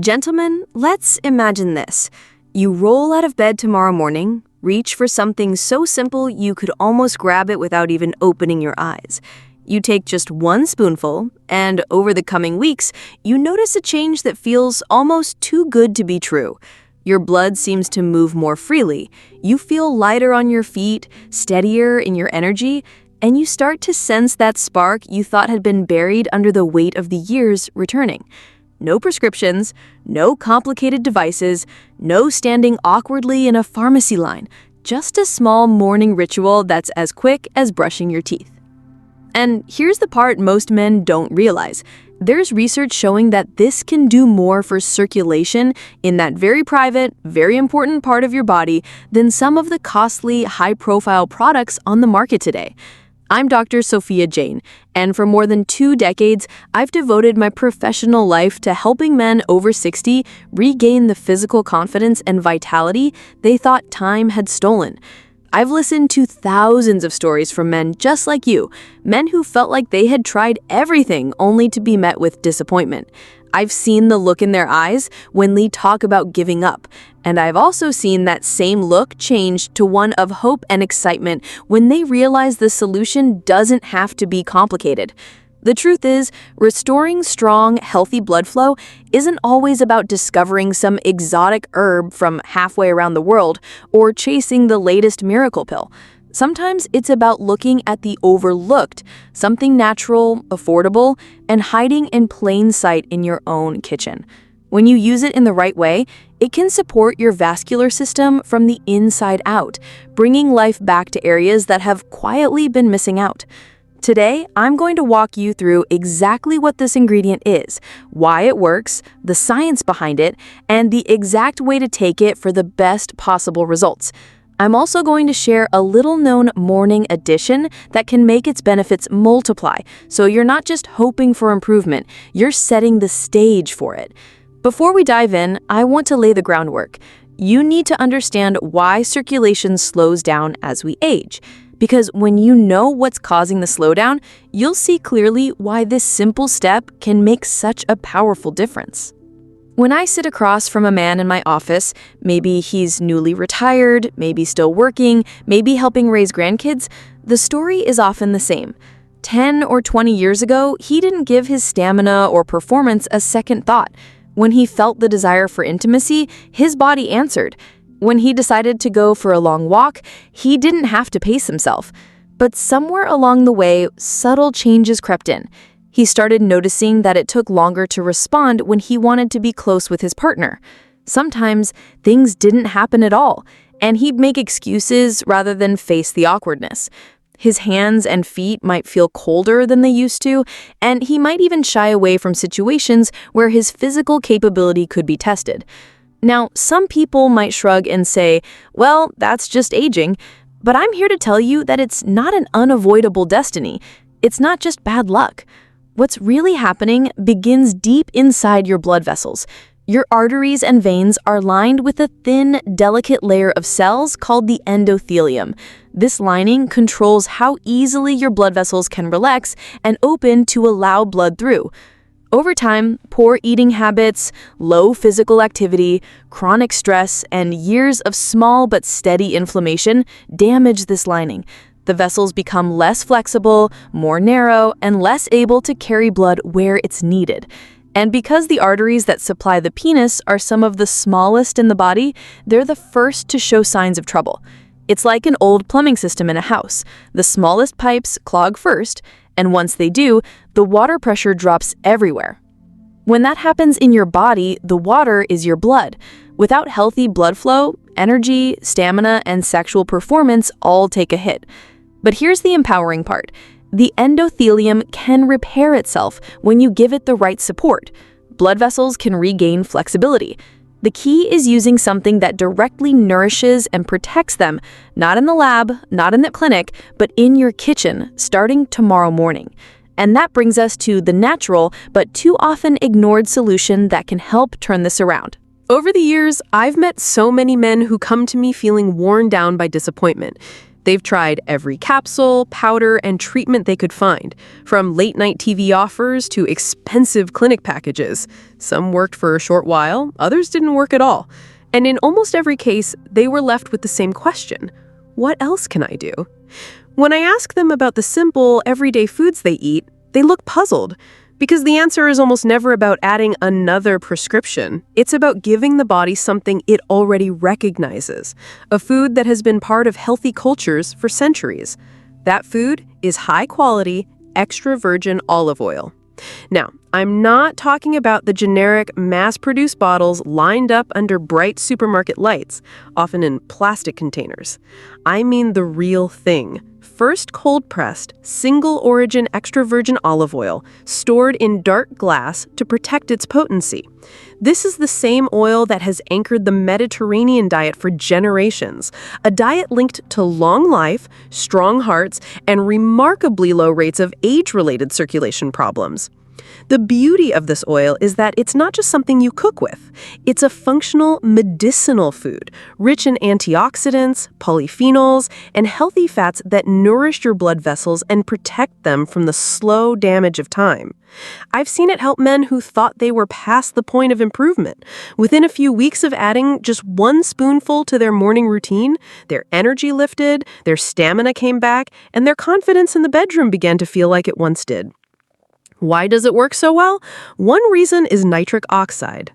Gentlemen, let's imagine this. You roll out of bed tomorrow morning, reach for something so simple you could almost grab it without even opening your eyes. You take just one spoonful, and over the coming weeks, you notice a change that feels almost too good to be true. Your blood seems to move more freely. You feel lighter on your feet, steadier in your energy, and you start to sense that spark you thought had been buried under the weight of the years returning. No prescriptions, no complicated devices, no standing awkwardly in a pharmacy line, just a small morning ritual that's as quick as brushing your teeth. And here's the part most men don't realize. There's research showing that this can do more for circulation in that very private, very important part of your body than some of the costly, high-profile products on the market today. I'm Dr. Sophia Jain, and for more than 2 decades, I've devoted my professional life to helping men over 60 regain the physical confidence and vitality they thought time had stolen. I've listened to thousands of stories from men just like you, men who felt like they had tried everything only to be met with disappointment. I've seen the look in their eyes when they talk about giving up, and I've also seen that same look change to one of hope and excitement when they realize the solution doesn't have to be complicated. The truth is, restoring strong, healthy blood flow isn't always about discovering some exotic herb from halfway around the world or chasing the latest miracle pill. Sometimes it's about looking at the overlooked, something natural, affordable, and hiding in plain sight in your own kitchen. When you use it in the right way, it can support your vascular system from the inside out, bringing life back to areas that have quietly been missing out. Today, I'm going to walk you through exactly what this ingredient is, why it works, the science behind it, and the exact way to take it for the best possible results. I'm also going to share a little-known morning addition that can make its benefits multiply, so you're not just hoping for improvement, you're setting the stage for it. Before we dive in, I want to lay the groundwork. You need to understand why circulation slows down as we age. Because when you know what's causing the slowdown, you'll see clearly why this simple step can make such a powerful difference. When I sit across from a man in my office, maybe he's newly retired, maybe still working, maybe helping raise grandkids, the story is often the same. 10 or 20 years ago, he didn't give his stamina or performance a second thought. When he felt the desire for intimacy, his body answered. When he decided to go for a long walk, he didn't have to pace himself. But somewhere along the way, subtle changes crept in. He started noticing that it took longer to respond when he wanted to be close with his partner. Sometimes things didn't happen at all, and he'd make excuses rather than face the awkwardness. His hands and feet might feel colder than they used to, and he might even shy away from situations where his physical capability could be tested. Now, some people might shrug and say, well, that's just aging, but I'm here to tell you that it's not an unavoidable destiny. It's not just bad luck. What's really happening begins deep inside your blood vessels. Your arteries and veins are lined with a thin, delicate layer of cells called the endothelium. This lining controls how easily your blood vessels can relax and open to allow blood through. Over time, poor eating habits, low physical activity, chronic stress, and years of small but steady inflammation damage this lining. The vessels become less flexible, more narrow, and less able to carry blood where it's needed. And because the arteries that supply the penis are some of the smallest in the body, they're the first to show signs of trouble. It's like an old plumbing system in a house. The smallest pipes clog first, and once they do, the water pressure drops everywhere. When that happens in your body, the water is your blood. Without healthy blood flow, energy, stamina, and sexual performance all take a hit. But here's the empowering part. The endothelium can repair itself when you give it the right support. Blood vessels can regain flexibility. The key is using something that directly nourishes and protects them, not in the lab, not in the clinic, but in your kitchen, starting tomorrow morning. And that brings us to the natural, but too often ignored solution that can help turn this around. Over the years, I've met so many men who come to me feeling worn down by disappointment. They've tried every capsule, powder, and treatment they could find, from late-night TV offers to expensive clinic packages. Some worked for a short while, others didn't work at all. And in almost every case, they were left with the same question: what else can I do? When I ask them about the simple, everyday foods they eat, they look puzzled. Because the answer is almost never about adding another prescription. It's about giving the body something it already recognizes, a food that has been part of healthy cultures for centuries. That food is high-quality, extra virgin olive oil. Now, I'm not talking about the generic, mass-produced bottles lined up under bright supermarket lights, often in plastic containers. I mean the real thing. First cold-pressed, single-origin extra virgin olive oil stored in dark glass to protect its potency. This is the same oil that has anchored the Mediterranean diet for generations, a diet linked to long life, strong hearts, and remarkably low rates of age-related circulation problems. The beauty of this oil is that it's not just something you cook with. It's a functional medicinal food, rich in antioxidants, polyphenols, and healthy fats that nourish your blood vessels and protect them from the slow damage of time. I've seen it help men who thought they were past the point of improvement. Within a few weeks of adding just one spoonful to their morning routine, their energy lifted, their stamina came back, and their confidence in the bedroom began to feel like it once did. Why does it work so well? One reason is nitric oxide.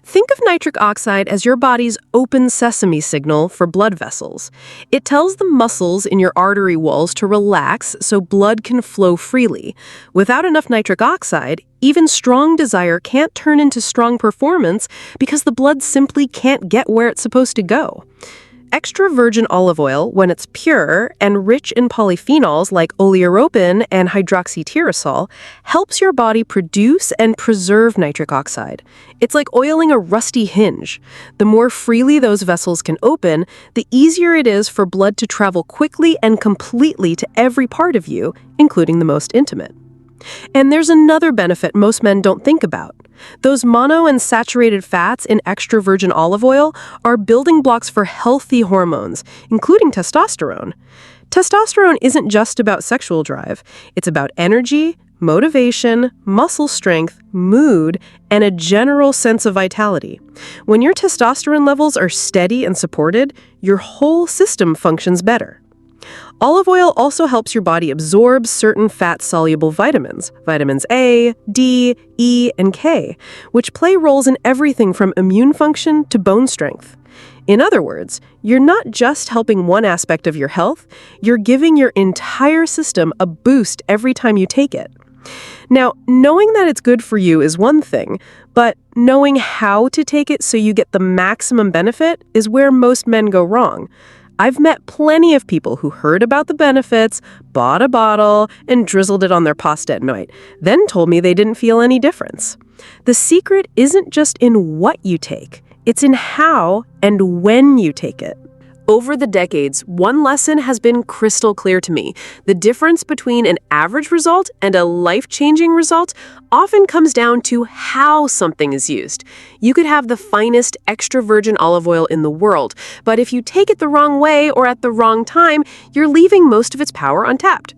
Think of nitric oxide as your body's open sesame signal for blood vessels. It tells the muscles in your artery walls to relax so blood can flow freely. Without enough nitric oxide, even strong desire can't turn into strong performance because the blood simply can't get where it's supposed to go. Extra virgin olive oil, when it's pure and rich in polyphenols like oleuropein and hydroxytyrosol, helps your body produce and preserve nitric oxide. It's like oiling a rusty hinge. The more freely those vessels can open, the easier it is for blood to travel quickly and completely to every part of you, including the most intimate. And there's another benefit most men don't think about. Those mono and saturated fats in extra virgin olive oil are building blocks for healthy hormones, including testosterone. Testosterone isn't just about sexual drive. It's about energy, motivation, muscle strength, mood, and a general sense of vitality. When your testosterone levels are steady and supported, your whole system functions better. Olive oil also helps your body absorb certain fat-soluble vitamins, vitamins A, D, E, and K, which play roles in everything from immune function to bone strength. In other words, you're not just helping one aspect of your health, you're giving your entire system a boost every time you take it. Now, knowing that it's good for you is one thing, but knowing how to take it so you get the maximum benefit is where most men go wrong. I've met plenty of people who heard about the benefits, bought a bottle, and drizzled it on their pasta at night, then told me they didn't feel any difference. The secret isn't just in what you take, it's in how and when you take it. Over the decades, one lesson has been crystal clear to me. The difference between an average result and a life-changing result often comes down to how something is used. You could have the finest extra virgin olive oil in the world, but if you take it the wrong way or at the wrong time, you're leaving most of its power untapped.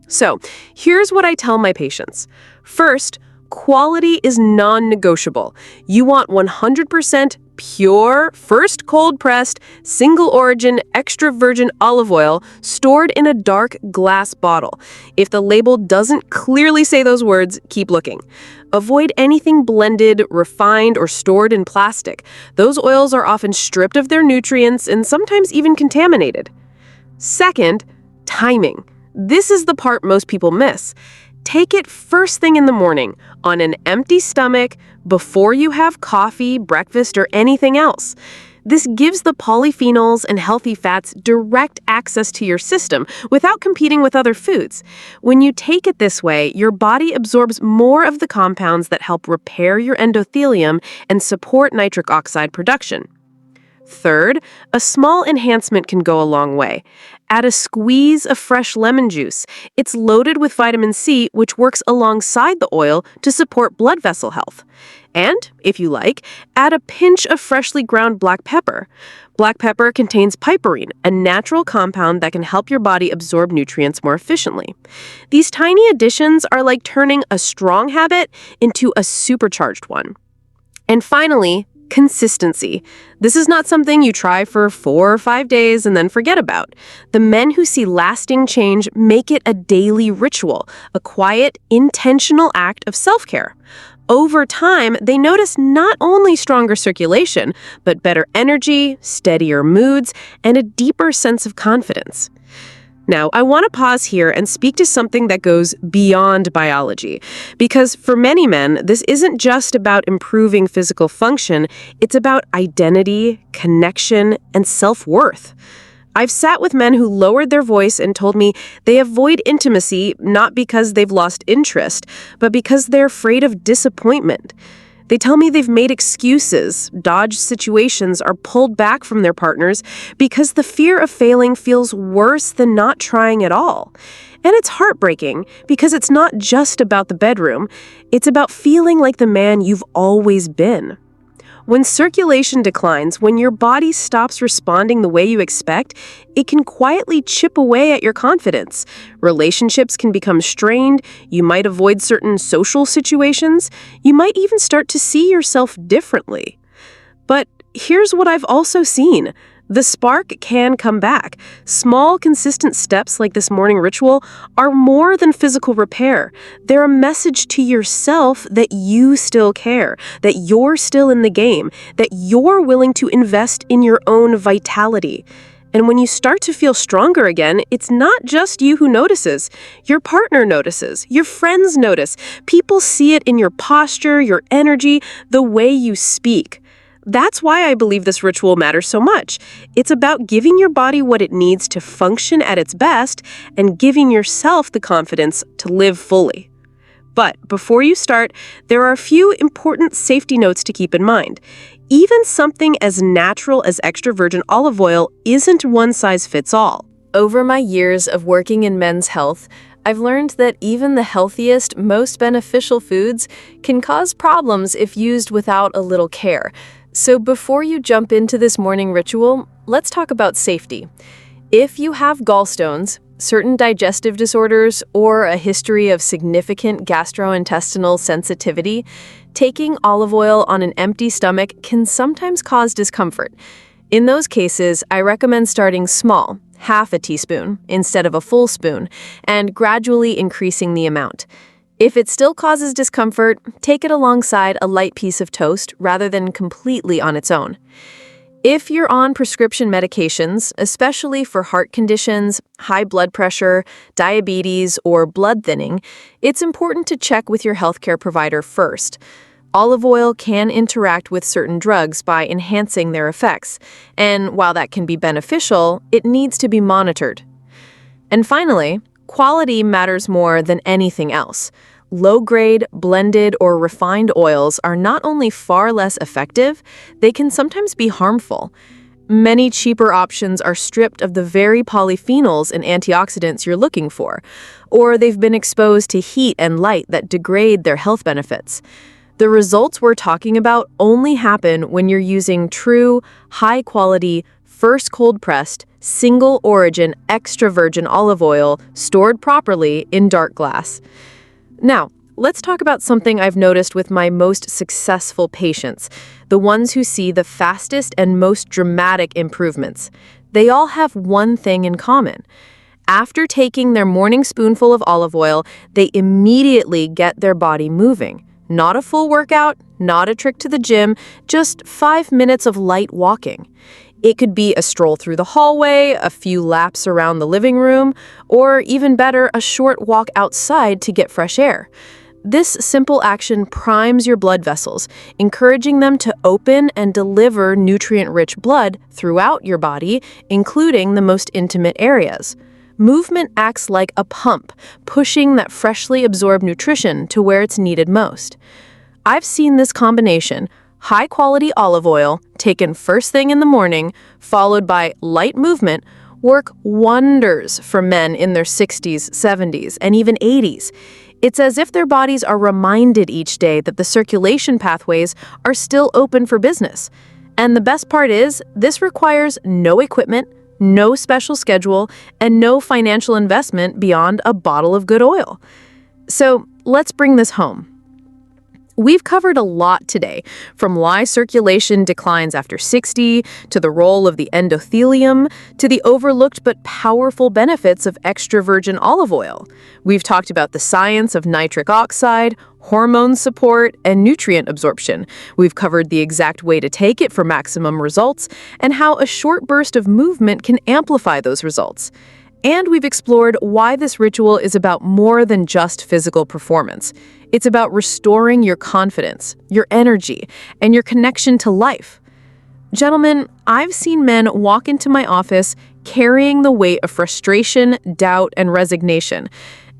So, here's what I tell my patients. First, quality is non-negotiable. You want 100% pure, first cold-pressed, single-origin, extra virgin olive oil stored in a dark glass bottle. If the label doesn't clearly say those words, keep looking. Avoid anything blended, refined, or stored in plastic. Those oils are often stripped of their nutrients and sometimes even contaminated. Second, timing. This is the part most people miss. Take it first thing in the morning, on an empty stomach, before you have coffee, breakfast, or anything else. This gives the polyphenols and healthy fats direct access to your system without competing with other foods. When you take it this way, your body absorbs more of the compounds that help repair your endothelium and support nitric oxide production. Third, a small enhancement can go a long way. Add a squeeze of fresh lemon juice. It's loaded with vitamin C, which works alongside the oil to support blood vessel health. And, if you like, add a pinch of freshly ground black pepper. Black pepper contains piperine, a natural compound that can help your body absorb nutrients more efficiently. These tiny additions are like turning a strong habit into a supercharged one. And finally, consistency. This is not something you try for 4 or 5 days and then forget about. The men who see lasting change make it a daily ritual, a quiet, intentional act of self-care. Over time, they notice not only stronger circulation, but better energy, steadier moods, and a deeper sense of confidence. Now, I want to pause here and speak to something that goes beyond biology, because for many men, this isn't just about improving physical function, it's about identity, connection, and self-worth. I've sat with men who lowered their voice and told me they avoid intimacy not because they've lost interest, but because they're afraid of disappointment. They tell me they've made excuses, dodged situations, or pulled back from their partners because the fear of failing feels worse than not trying at all. And it's heartbreaking because it's not just about the bedroom, it's about feeling like the man you've always been. When circulation declines, when your body stops responding the way you expect, it can quietly chip away at your confidence. Relationships can become strained, you might avoid certain social situations, you might even start to see yourself differently. But here's what I've also seen. The spark can come back. Small, consistent steps like this morning ritual are more than physical repair. They're a message to yourself that you still care, that you're still in the game, that you're willing to invest in your own vitality. And when you start to feel stronger again, it's not just you who notices. Your partner notices. Your friends notice. People see it in your posture, your energy, the way you speak. That's why I believe this ritual matters so much. It's about giving your body what it needs to function at its best and giving yourself the confidence to live fully. But before you start, there are a few important safety notes to keep in mind. Even something as natural as extra virgin olive oil isn't one size fits all. Over my years of working in men's health, I've learned that even the healthiest, most beneficial foods can cause problems if used without a little care. So before you jump into this morning ritual, let's talk about safety. If you have gallstones, certain digestive disorders, or a history of significant gastrointestinal sensitivity, taking olive oil on an empty stomach can sometimes cause discomfort. In those cases, I recommend starting small, half a teaspoon, instead of a full spoon, and gradually increasing the amount. If it still causes discomfort, take it alongside a light piece of toast rather than completely on its own. If you're on prescription medications, especially for heart conditions, high blood pressure, diabetes, or blood thinning, it's important to check with your healthcare provider first. Olive oil can interact with certain drugs by enhancing their effects, and while that can be beneficial, it needs to be monitored. And finally, quality matters more than anything else. Low-grade, blended, or refined oils are not only far less effective, they can sometimes be harmful. Many cheaper options are stripped of the very polyphenols and antioxidants you're looking for, or they've been exposed to heat and light that degrade their health benefits. The results we're talking about only happen when you're using true, high-quality, first cold-pressed, single-origin extra virgin olive oil stored properly in dark glass. Now, let's talk about something I've noticed with my most successful patients, the ones who see the fastest and most dramatic improvements. They all have one thing in common. After taking their morning spoonful of olive oil, they immediately get their body moving. Not a full workout, not a trip to the gym, just 5 minutes of light walking. It could be a stroll through the hallway, a few laps around the living room, or even better, a short walk outside to get fresh air. This simple action primes your blood vessels, encouraging them to open and deliver nutrient-rich blood throughout your body, including the most intimate areas. Movement acts like a pump, pushing that freshly absorbed nutrition to where it's needed most. I've seen this combination, high-quality olive oil, taken first thing in the morning, followed by light movement, work wonders for men in their 60s, 70s, and even 80s. It's as if their bodies are reminded each day that the circulation pathways are still open for business. And the best part is, this requires no equipment, no special schedule, and no financial investment beyond a bottle of good oil. So let's bring this home. We've covered a lot today, from why circulation declines after 60, to the role of the endothelium, to the overlooked but powerful benefits of extra virgin olive oil. We've talked about the science of nitric oxide, hormone support, and nutrient absorption. We've covered the exact way to take it for maximum results, and how a short burst of movement can amplify those results. And we've explored why this ritual is about more than just physical performance. It's about restoring your confidence, your energy, and your connection to life. Gentlemen, I've seen men walk into my office carrying the weight of frustration, doubt, and resignation.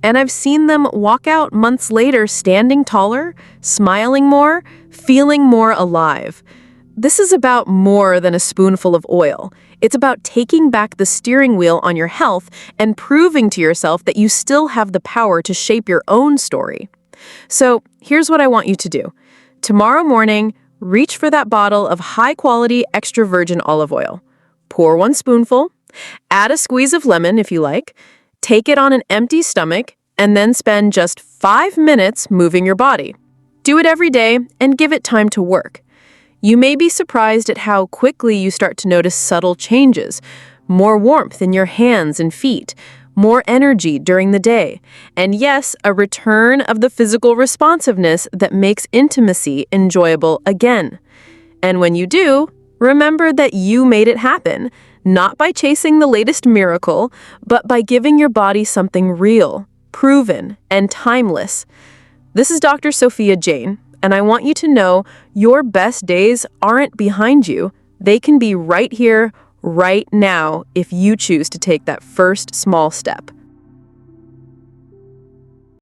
And I've seen them walk out months later standing taller, smiling more, feeling more alive. This is about more than a spoonful of oil. It's about taking back the steering wheel on your health and proving to yourself that you still have the power to shape your own story. So here's what I want you to do. Tomorrow morning, reach for that bottle of high-quality extra virgin olive oil. Pour 1 spoonful, add a squeeze of lemon if you like, take it on an empty stomach, and then spend just 5 minutes moving your body. Do it every day and give it time to work. You may be surprised at how quickly you start to notice subtle changes, more warmth in your hands and feet, more energy during the day, and yes, a return of the physical responsiveness that makes intimacy enjoyable again. And when you do, remember that you made it happen, not by chasing the latest miracle, but by giving your body something real, proven, and timeless. This is Dr. Sophia Jain, and I want you to know your best days aren't behind you. They can be right here, right now, if you choose to take that first small step.